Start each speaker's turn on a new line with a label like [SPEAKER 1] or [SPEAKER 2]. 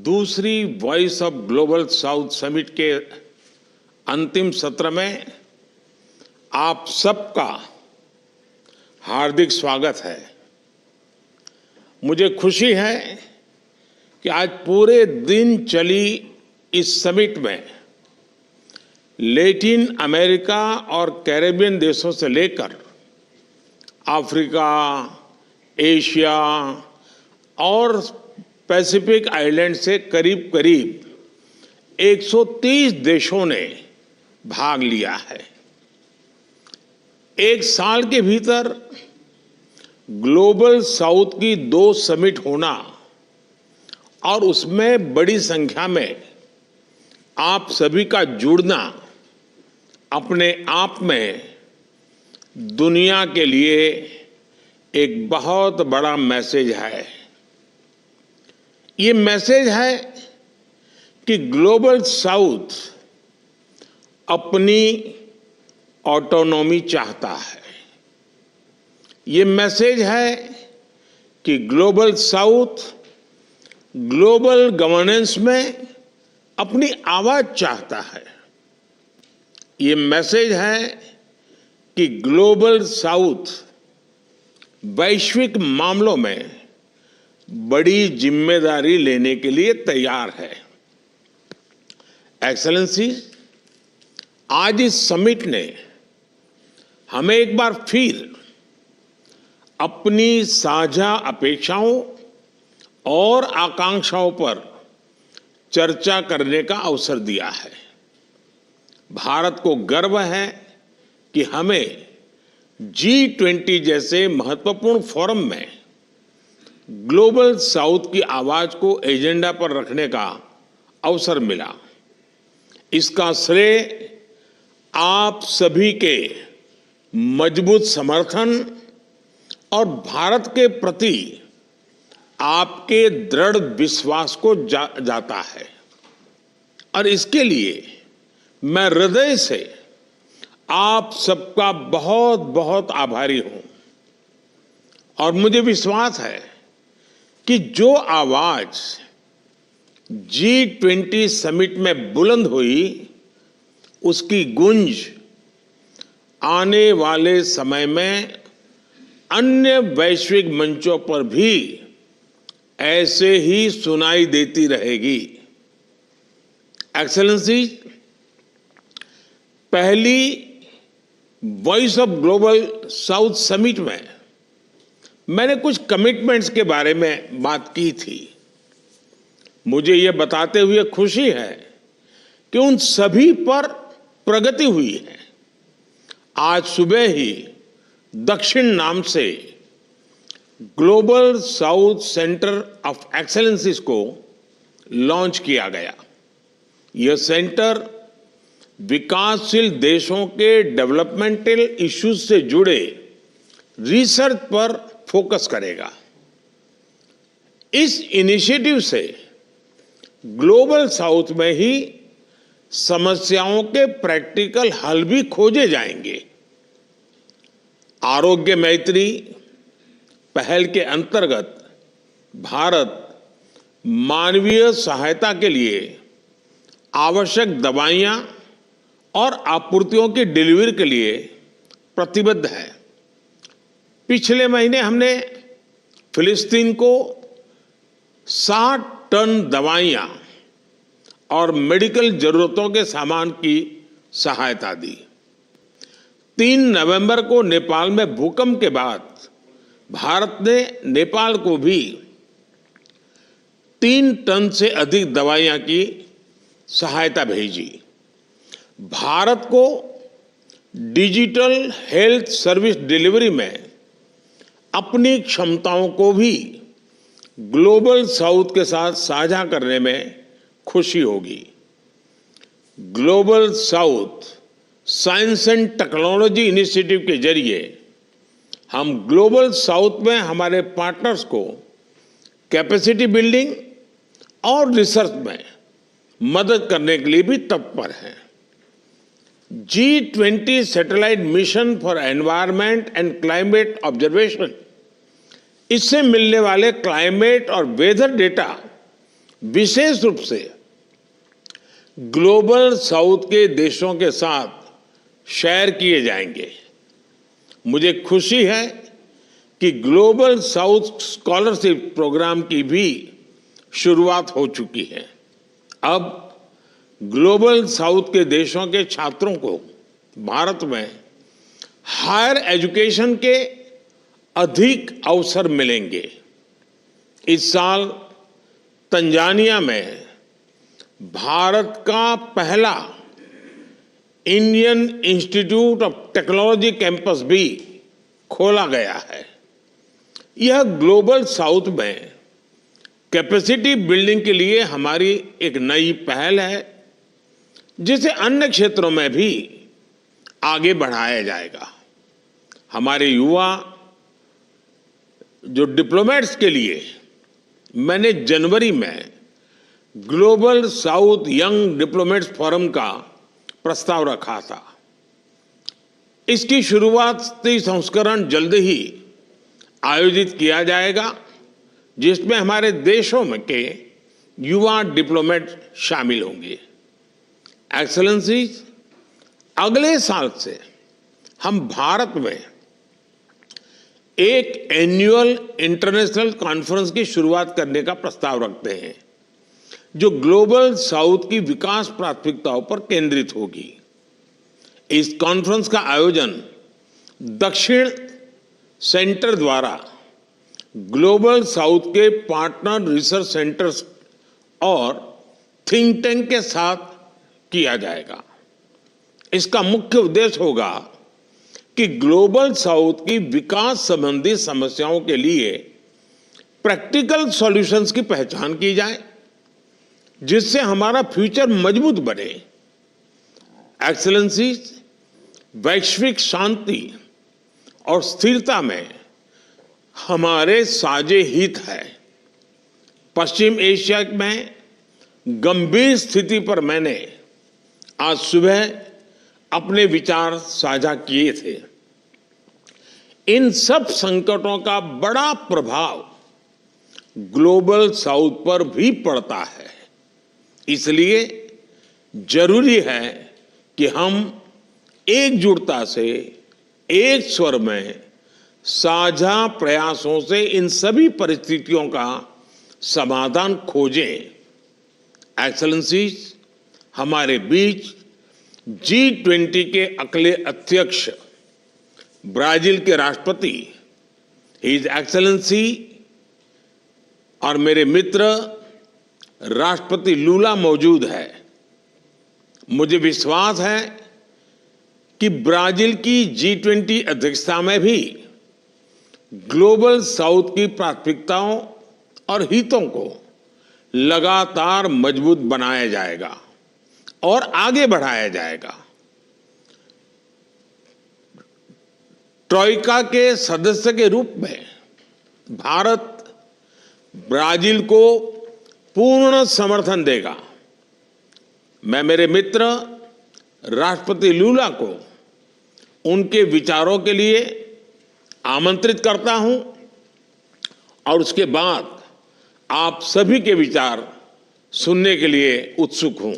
[SPEAKER 1] दूसरी voice of global south summit के अंतिम सत्र में आप सबका हार्दिक स्वागत है। मुझे खुशी है कि आज पूरे दिन चली इस समिट में लैटिन अमेरिका और कैरेबियन देशों से लेकर अफ्रीका, एशिया और पैसिफिक आइलैंड से करीब करीब 130 देशों ने भाग लिया है। एक साल के भीतर ग्लोबल साउथ की 2 समिट होना और उसमें बड़ी संख्या में आप सभी का जुड़ना अपने आप में दुनिया के लिए एक बहुत बड़ा मैसेज है। ये मैसेज है कि ग्लोबल साउथ अपनी ऑटोनॉमी चाहता है। ये मैसेज है कि ग्लोबल साउथ ग्लोबल गवर्नेंस में अपनी आवाज चाहता है। ये मैसेज है कि ग्लोबल साउथ वैश्विक मामलों में बड़ी जिम्मेदारी लेने के लिए तैयार है। एक्सेलेंसी, आज इस समिट ने हमें एक बार फिर अपनी साझा अपेक्षाओं और आकांक्षाओं पर चर्चा करने का अवसर दिया है। भारत को गर्व है कि हमें G20 जैसे महत्वपूर्ण फोरम में ग्लोबल साउथ की आवाज को एजेंडा पर रखने का अवसर मिला। इसका श्रेय आप सभी के मजबूत समर्थन और भारत के प्रति आपके दृढ़ विश्वास को जाता है और इसके लिए मैं हृदय से आप सबका बहुत बहुत आभारी हूं। और मुझे विश्वास है कि जो आवाज G20 समिट में बुलंद हुई, उसकी गूंज आने वाले समय में अन्य वैश्विक मंचों पर भी ऐसे ही सुनाई देती रहेगी। एक्सेलेंसी, पहली voice of global south summit में मैंने कुछ कमिटमेंट्स के बारे में बात की थी। मुझे यह बताते हुए खुशी है कि उन सभी पर प्रगति हुई है। आज सुबह ही दक्षिण नाम से global south centre of excellencies को लॉन्च किया गया। यह सेंटर विकासशील देशों के डेवलपमेंटल इश्यूज से जुड़े रिसर्च पर फोकस करेगा। इस इनिशिएटिव से ग्लोबल साउथ में ही समस्याओं के प्रैक्टिकल हल भी खोजे जाएंगे। आरोग्य मैत्री पहल के अंतर्गत भारत मानवीय सहायता के लिए आवश्यक दवाइयां और आपूर्तियों की डिलीवरी के लिए प्रतिबद्ध है। पिछले महीने हमने फिलिस्तीन को 60 टन दवाइयां और मेडिकल जरूरतों के सामान की सहायता दी। 3 नवंबर को नेपाल में भूकंप के बाद भारत ने नेपाल को भी 3 टन से अधिक दवाइयां की सहायता भेजी। भारत को डिजिटल हेल्थ सर्विस डिलीवरी में अपनी क्षमताओं को भी ग्लोबल साउथ के साथ साझा करने में खुशी होगी। Global south science and technology initiative के जरिए हम ग्लोबल साउथ में हमारे पार्टनर्स को कैपेसिटी बिल्डिंग और रिसर्च में मदद करने के लिए भी तत्पर हैं। G20 satellite mission for environment and climate observation, इससे मिलने वाले क्लाइमेट और वेदर डेटा विशेष रूप से ग्लोबल साउथ के देशों के साथ शेयर किए जाएंगे। मुझे खुशी है कि ग्लोबल साउथ स्कॉलरशिप प्रोग्राम की भी शुरुआत हो चुकी है। अब ग्लोबल साउथ के देशों के छात्रों को भारत में हायर एजुकेशन के अधिक अवसर मिलेंगे। इस साल तंजानिया में भारत का पहला Indian institute of technology campus भी खोला गया है। यह ग्लोबल साउथ में कैपेसिटी बिल्डिंग के लिए हमारी एक नई पहल है, जिसे अन्य क्षेत्रों में भी आगे बढ़ाया जाएगा। हमारे युवा जो डिप्लोमेट्स के लिए मैंने जनवरी में global south young diplomats forum का प्रस्ताव रखा था। इसकी शुरुआती संस्करण जल्द ही आयोजित किया जाएगा, जिसमें हमारे देशों में के युवा डिप्लोमेट शामिल होंगे। एक्सेलेंसीज, अगले साल से हम भारत में एक एनुअल इंटरनेशनल कॉन्फ्रेंस की शुरुआत करने का प्रस्ताव रखते हैं, जो ग्लोबल साउथ की विकास प्राथमिकताओं पर केंद्रित होगी। इस कॉन्फ्रेंस का आयोजन दक्षिण सेंटर द्वारा ग्लोबल साउथ के पार्टनर रिसर्च सेंटर्स और थिंक टैंक के साथ किया जाएगा। इसका मुख्य उद्देश्य होगा कि ग्लोबल साउथ की विकास संबंधी समस्याओं के लिए प्रैक्टिकल सॉल्यूशंस की पहचान की जाए, जिससे हमारा फ्यूचर मजबूत बने। एक्सेलेंसी, वैश्विक शांति और स्थिरता में हमारे साझे हित है। पश्चिम एशिया में गंभीर स्थिति पर मैंने आज सुबह अपने विचार साझा किए थे। इन सब संकटों का बड़ा प्रभाव ग्लोबल साउथ पर भी पड़ता है। इसलिए जरूरी है कि हम एकजुटता से, एक स्वर में, साझा प्रयासों से इन सभी परिस्थितियों का समाधान खोजें। एक्सेलेंसीज, हमारे बीच G20 के अगले अध्यक्ष ब्राजील के राष्ट्रपति हिज एक्सेलेंसी और मेरे मित्र राष्ट्रपति लूला मौजूद है। मुझे विश्वास है कि ब्राजील की G20 अध्यक्षता में भी ग्लोबल साउथ की प्राथमिकताओं और हितों को लगातार मजबूत बनाया जाएगा और आगे बढ़ाया जाएगा। ट्रोइका के सदस्य के रूप में भारत ब्राजील को पूर्ण समर्थन देगा। मैं मेरे मित्र राष्ट्रपति लूला को उनके विचारों के लिए आमंत्रित करता हूं और उसके बाद आप सभी के विचार सुनने के लिए उत्सुक हूं।